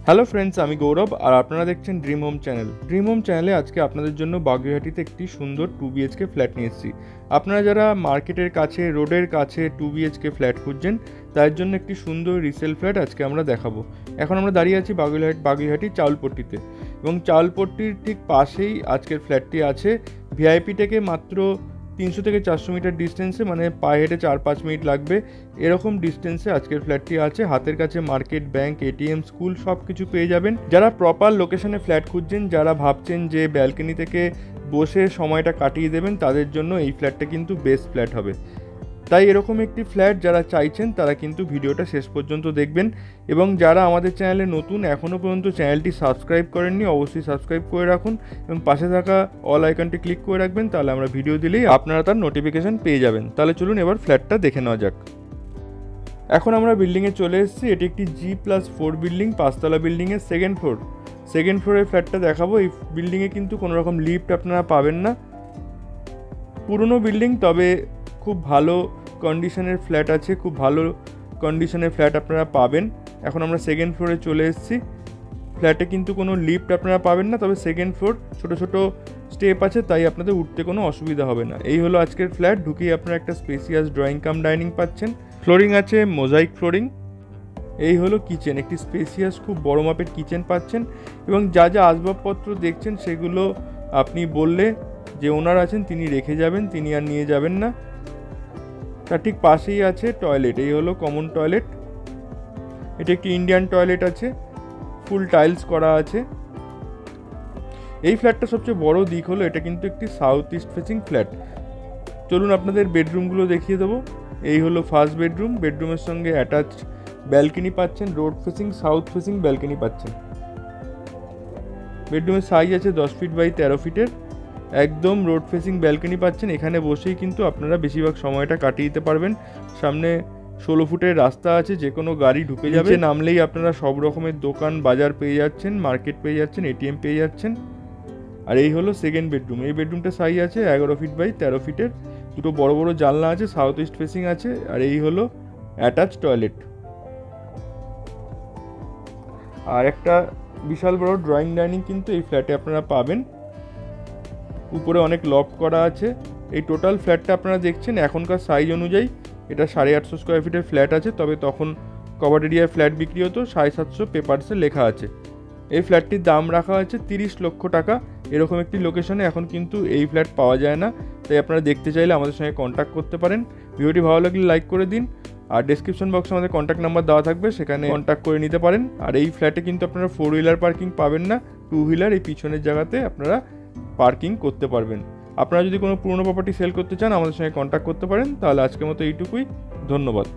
Hello friends, আমি গৌরব আর আপনারা দেখছেন dream home channel. Dream home চ্যানেলে আজকে আপনাদের জন্য বাগুইহাটিতে একটি সুন্দর 2 BHK ফ্ল্যাট নিয়ে এসেছি। আপনারা যারা মার্কেটের কাছে, রোডের কাছে 2 BHK ফ্ল্যাট খুঁজছেন, তার জন্য একটি সুন্দর রিসেল ফ্ল্যাট আজকে আমরা দেখাবো। এখন আমরা দাঁড়িয়ে আছি বাগুইহাটি চাউলপট্টিতে, এবং চাউলপট্টির ঠিক পাশেই আজকের ফ্ল্যাটটি আছে। ভিআইপি থেকে মাত্র 300 থেকে 400 মিটার ডিস্টেন্সে, মানে পায়ে হেঁটে 4-5 মিনিট লাগবে এরকম ডিস্টেন্সে আজকের ফ্ল্যাটটি আছে। হাতের কাছে মার্কেট, ব্যাংক, এটিএম, স্কুল সব কিছু পেয়ে যাবেন। যারা প্রপার লোকেশনে ফ্ল্যাট খুঁজছেন, যারা ভাবছেন যে ব্যালকনি থেকে বসে সময়টা কাটিয়ে দেবেন, তাদের জন্য এই ফ্ল্যাটটা কিন্তু বেস্ট ফ্ল্যাট হবে। তাই এরকম একটি ফ্ল্যাট যারা চাইছেন তারা কিন্তু ভিডিওটা শেষ পর্যন্ত দেখবেন। এবং যারা আমাদের চ্যানেলে নতুন, এখনও পর্যন্ত চ্যানেলটি সাবস্ক্রাইব করেননি, অবশ্যই সাবস্ক্রাইব করে রাখুন এবং পাশে থাকা অল আইকনটি ক্লিক করে রাখবেন। তাহলে আমরা ভিডিও দিলেই আপনারা তার নোটিফিকেশান পেয়ে যাবেন। তাহলে চলুন এবার ফ্ল্যাটটা দেখে নেওয়া যাক। এখন আমরা বিল্ডিংয়ে চলে এসেছি। এটি একটি G+4 বিল্ডিং, 5তলা বিল্ডিংয়ের সেকেন্ড ফ্লোরের ফ্ল্যাটটা দেখাবো। এই বিল্ডিংয়ে কিন্তু কোনো রকম লিফট আপনারা পাবেন না। পুরনো বিল্ডিং, তবে খুব ভালো কন্ডিশনের ফ্ল্যাট আছে, খুব ভালো কন্ডিশনের ফ্ল্যাট আপনারা পাবেন। এখন আমরা সেকেন্ড ফ্লোরে চলে এসেছি। ফ্ল্যাটে কিন্তু কোনো লিফট আপনারা পাবেন না, তবে সেকেন্ড ফ্লোর ছোটো ছোটো স্টেপ আছে, তাই আপনাদের উঠতে কোনো অসুবিধা হবে না। এই হলো আজকের ফ্ল্যাট। ঢুকেই আপনারা একটা স্পেসিয়াস ড্রয়িং কাম ডাইনিং পাচ্ছেন। ফ্লোরিং আছে মোজাইক ফ্লোরিং। এই হলো কিচেন, একটি স্পেসিয়াস খুব বড় মাপের কিচেন পাচ্ছেন। এবং যা যা আসবাবপত্র দেখছেন সেগুলো আপনি বললে যে ওনার আছেন তিনি রেখে যাবেন, তিনি আর নিয়ে যাবেন না। তার ঠিক পাশেই আছে টয়লেট। এই হলো কমন টয়লেট। এটা একটি ইন্ডিয়ান টয়লেট আছে, ফুল টাইলস করা আছে। এই ফ্ল্যাটটা সবচেয়ে বড় দিক হলো এটা কিন্তু একটি সাউথ ইস্ট ফেসিং ফ্ল্যাট। চলুন আপনাদের বেডরুমগুলো দেখিয়ে দেবো। এই হলো ফার্স্ট বেডরুম। বেডরুমের সঙ্গে অ্যাটাচ ব্যালকনি পাচ্ছেন, road facing, south facing balcony পাচ্ছেন। বেডরুমের সাইজ আছে 10 ফিট বাই 13 ফিটের। একদম রোড ফেসিং ব্যালকনি পাচ্ছেন। এখানে বসেই কিন্তু আপনারা বেশিরভাগ সময়টা কাটিয়ে দিতে পারবেন। সামনে 16 ফুটের রাস্তা আছে, যে কোনো গাড়ি ঢুকে যাবে। নামলেই আপনারা সব রকমের দোকান বাজার পেয়ে যাচ্ছেন, মার্কেট পেয়ে যাচ্ছেন, এটিএম পেয়ে যাচ্ছেন। আর এই হলো সেকেন্ড বেডরুম। এই বেডরুমটা সাইজ আছে 11 ফিট বাই 13 ফিটের। দুটো বড় বড় জানলা আছে, সাউথ ইস্ট ফেসিং আছে। আর এই হলো অ্যাটাচ টয়লেট। আর একটা বিশাল বড় ড্রয়িং ডাইনিং কিন্তু এই ফ্ল্যাটে আপনারা পাবেন। উপরে অনেক লফট করা আছে। এই টোটাল ফ্ল্যাটটা আপনারা দেখছেন এখনকার সাইজ অনুযায়ী এটা 850 স্কোয়ার ফিটের ফ্ল্যাট আছে, তবে তখন কভার এরিয়ার ফ্ল্যাট বিক্রি হতো 750 পেপারসে লেখা আছে। এই ফ্ল্যাটটির দাম রাখা আছে 30 লক্ষ টাকা। এরকম একটি লোকেশনে এখন কিন্তু এই ফ্ল্যাট পাওয়া যায় না, তাই আপনারা দেখতে চাইলে আমাদের সঙ্গে কন্ট্যাক্ট করতে পারেন। ভিডিওটি ভালো লাগলে লাইক করে দিন, আর ডেসক্রিপশন বক্সে আমাদের কন্ট্যাক্ট নাম্বার দেওয়া থাকবে, সেখানে কন্ট্যাক্ট করে নিতে পারেন। আর এই ফ্ল্যাটে কিন্তু আপনারা 4 হুইলার পার্কিং পাবেন না, 2 হুইলার এই পিছনের জায়গাতে আপনারা পার্কিং করতে পারবেন। আপনারা যদি কোনো পুরনো প্রপার্টি সেল করতে চান আমাদের সঙ্গে কন্ট্যাক্ট করতে পারেন। তাহলে আজকের মতো এইটুকুই, ধন্যবাদ।